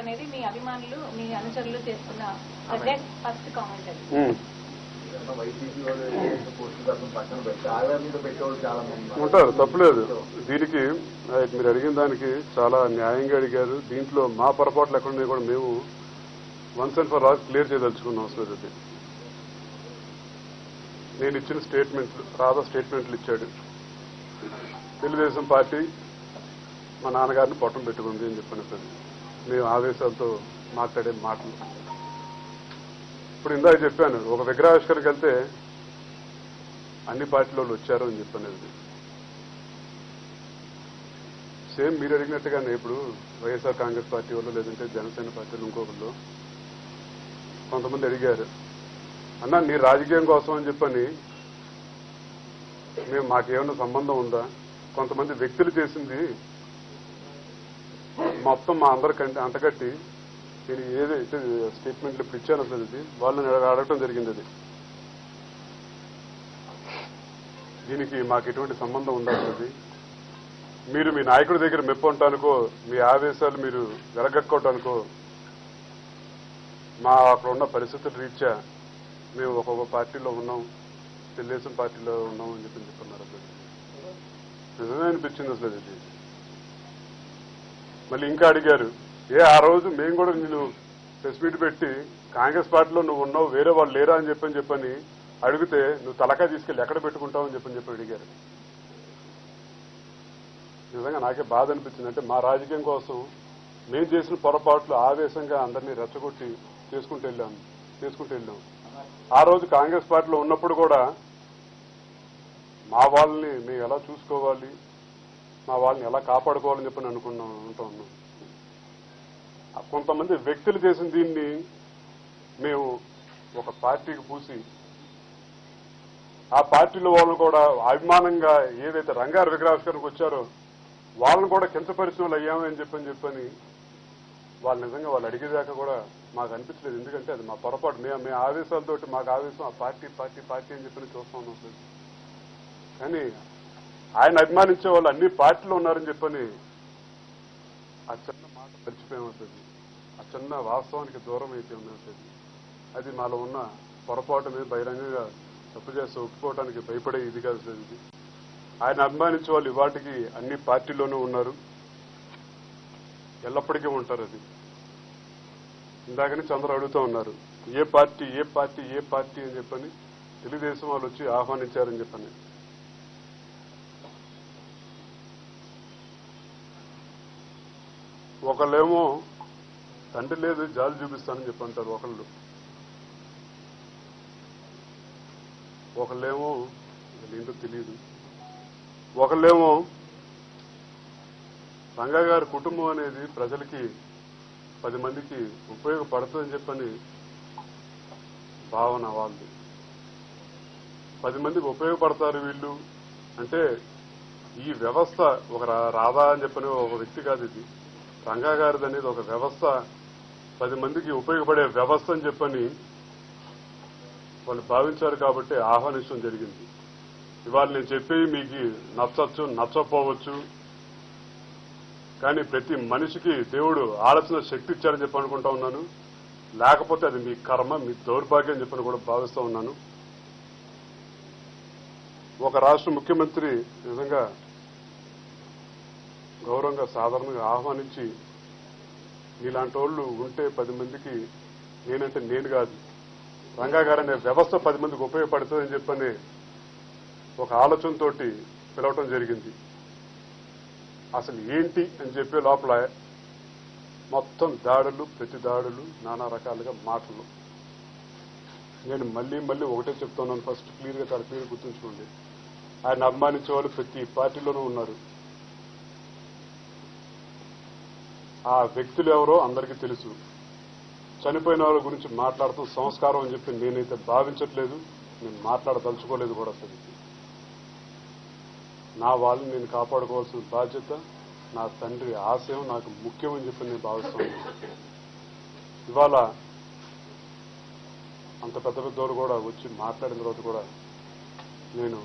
అనేది మీ అభిమానులు మీ అనుచరులు చేస్తున్న ఫస్ట్ కామెంట్ అది. ఉంటారు, తప్పులేదు. దీనికి మీరు అడిగిన దానికి చాలా న్యాయంగా అడిగారు. దీంట్లో మా పొరపాట్లు ఎక్కడున్నాయి కూడా మేము once and for all clear చేయదలుచుకున్నాం. అసలు అది నేను ఇచ్చిన స్టేట్మెంట్లు రాధా స్టేట్మెంట్లు ఇచ్చాడు. తెలుగుదేశం పార్టీ మా నాన్నగారిని పొట్టం పెట్టుకుంది అని చెప్పినప్పుడు మేము ఆవేశాలతో మాట్లాడే మాటలు. ఇప్పుడు ఇందాక చెప్పాను, ఒక విగ్రహావిష్కరణకి వెళ్తే అన్ని పార్టీల వాళ్ళు వచ్చారు అని చెప్పనేది. సేమ్ మీరు అడిగినట్టుగానే ఇప్పుడు వైఎస్ఆర్ కాంగ్రెస్ పార్టీ వాళ్ళు లేదంటే జనసేన పార్టీలు ఇంకొకళ్ళు కొంతమంది అడిగారు, అన్నా నీ రాజకీయం కోసం అని చెప్పని మేము మాకేమన్నా సంబంధం ఉందా? కొంతమంది వ్యక్తులు చేసింది మొత్తం మా అందరికంటే అంతకట్టి నేను ఏదైతే స్టేట్మెంట్లు ఇప్పుడు ఇచ్చాను అసలు ఇది వాళ్ళని అడగటం జరిగింది. అది దీనికి మాకు ఎటువంటి సంబంధం ఉండాల్సింది. మీరు మీ నాయకుడి దగ్గర మెప్పుంటానుకో, మీ ఆవేశాలు మీరు వెలగక్కోవటానికో, మా అక్కడ ఉన్న పరిస్థితుల రీత్యా మేము ఒక్కొక్క పార్టీలో ఉన్నాం, తెలుగుదేశం పార్టీలో ఉన్నాం అని చెప్తున్నారు. అసలు నిజమే అనిపించింది అసలు ఇది. మళ్ళీ ఇంకా అడిగారు, ఆ రోజు మేము కూడా నేను ప్రెస్ మీట్ పెట్టి కాంగ్రెస్ పార్టీలో నువ్వు ఉన్నావు, వేరే వాళ్ళు లేరా అని చెప్పని అడిగితే నువ్వు తలకాయ తీసుకెళ్ళి ఎక్కడ పెట్టుకుంటావు అని చెప్పి అడిగారు. నిజంగా నాకే బాధ అనిపించింది. అంటే మా రాజకీయం కోసం మేము చేసిన పొరపాట్లు ఆవేశంగా అందరినీ రెచ్చగొట్టి చేసుకుంటూ వెళ్ళాం. ఆ రోజు కాంగ్రెస్ పార్టీలో ఉన్నప్పుడు కూడా మా వాళ్ళని మేము ఎలా చూసుకోవాలి, మా వాళ్ళని ఎలా కాపాడుకోవాలని చెప్పని ఉంటూ ఉన్నాం. కొంతమంది వ్యక్తులు చేసిన దీన్ని మేము ఒక పార్టీకి పూసి ఆ పార్టీలో వాళ్ళు కూడా అభిమానంగా ఏదైతే రంగారు విగ్రహావిష్కరణకు వచ్చారో వాళ్ళని కూడా కించపరిచిన వాళ్ళు అయ్యామని చెప్పని వాళ్ళు నిజంగా వాళ్ళు అడిగేదాకా కూడా మాకు అనిపించలేదు. ఎందుకంటే అది మా పొరపాటు. మేము ఆవేశాలతోటి మాకు ఆవేశం ఆ పార్టీ అని చెప్పని చూస్తా ఉన్నాం సార్. కానీ ఆయన అభిమానించే వాళ్ళు అన్ని పార్టీలో ఉన్నారని చెప్పని ఆ చిన్న మాట మర్చిపోయాం సార్. ఆ చిన్న వాస్తవానికి దూరం అయితే ఉన్నాం సార్. అది మాలో ఉన్న పొరపాటు మీద బహిరంగంగా తప్పు చేస్తే ఒప్పుకోవడానికి భయపడే ఇది కాదు సార్. ఇది ఆయన అభిమానించే వాళ్ళు ఇవాటికి అన్ని పార్టీల్లోనూ ఉన్నారు, ఎల్లప్పటికీ ఉంటారు. అది ఇందాకని చంద్ర అడుగుతూ ఉన్నారు, ఏ పార్టీ అని చెప్పని తెలుగుదేశం వాళ్ళు వచ్చి ఆహ్వానించారని చెప్పని. ఒకళ్ళేమో తండ్రి లేదు జాలి చూపిస్తానని చెప్పంటారు, ఒకళ్ళేమో ఏంటో తెలియదు, ఒకళ్ళేమో రంగా గారి కుటుంబం అనేది ప్రజలకి 10 మందికి ఉపయోగపడుతుందని చెప్పని భావన వాళ్ళది. 10 మందికి ఉపయోగపడతారు వీళ్ళు అంటే ఈ వ్యవస్థ ఒక రాధా అని చెప్పని ఒక వ్యక్తి కాదు, ఇది రంగా గారిది అనేది ఒక వ్యవస్థ, 10 మందికి ఉపయోగపడే వ్యవస్థ అని చెప్పని వాళ్ళు భావించారు కాబట్టి ఆహ్వానించడం జరిగింది. ఇవాళ నేను చెప్పి మీకు నచ్చచ్చు నచ్చకపోవచ్చు, కానీ ప్రతి మనిషికి దేవుడు ఆలోచన శక్తి ఇచ్చారని చెప్పి అనుకుంటా ఉన్నాను. లేకపోతే అది మీ కర్మ, మీ దౌర్భాగ్యం చెప్పని కూడా భావిస్తూ ఉన్నాను. ఒక రాష్ట్ర ముఖ్యమంత్రి నిజంగా గౌరవంగా సాధారణంగా ఆహ్వానించి ఇలాంటి వాళ్ళు ఉంటే 10 మందికి నేనంటే నేను కాదు, రంగా గారు అనే వ్యవస్థ 10 మందికి ఉపయోగపడుతుందని చెప్పని ఒక ఆలోచనతోటి పిలవటం జరిగింది. అసలు ఏంటి అని చెప్పే లోపల మొత్తం దాడులు, ప్రతి దాడులు, నానా రకాలుగా మాటలు. నేను మళ్ళీ ఒకటే చెప్తున్నాను, ఫస్ట్ చాలా క్లియర్గా గుర్తుంచుకోండి. ఆయన అభిమానించే వాళ్ళు ప్రతి పార్టీలోనూ ఉన్నారు. ఆ వ్యక్తులు ఎవరో అందరికీ తెలుసు. చనిపోయిన వాళ్ళ గురించి మాట్లాడటం సంస్కారం అని చెప్పి నేనైతే భావించట్లేదు, నేను మాట్లాడదలుచుకోలేదు కూడా. అసలు నా వాళ్ళని నేను కాపాడుకోవాల్సిన బాధ్యత, నా తండ్రి ఆశయం నాకు ముఖ్యం అని చెప్పి నేను భావిస్తున్నాను. ఇవాళ అంత పెద్ద పెద్దవారు కూడా వచ్చి మాట్లాడిన తర్వాత కూడా నేను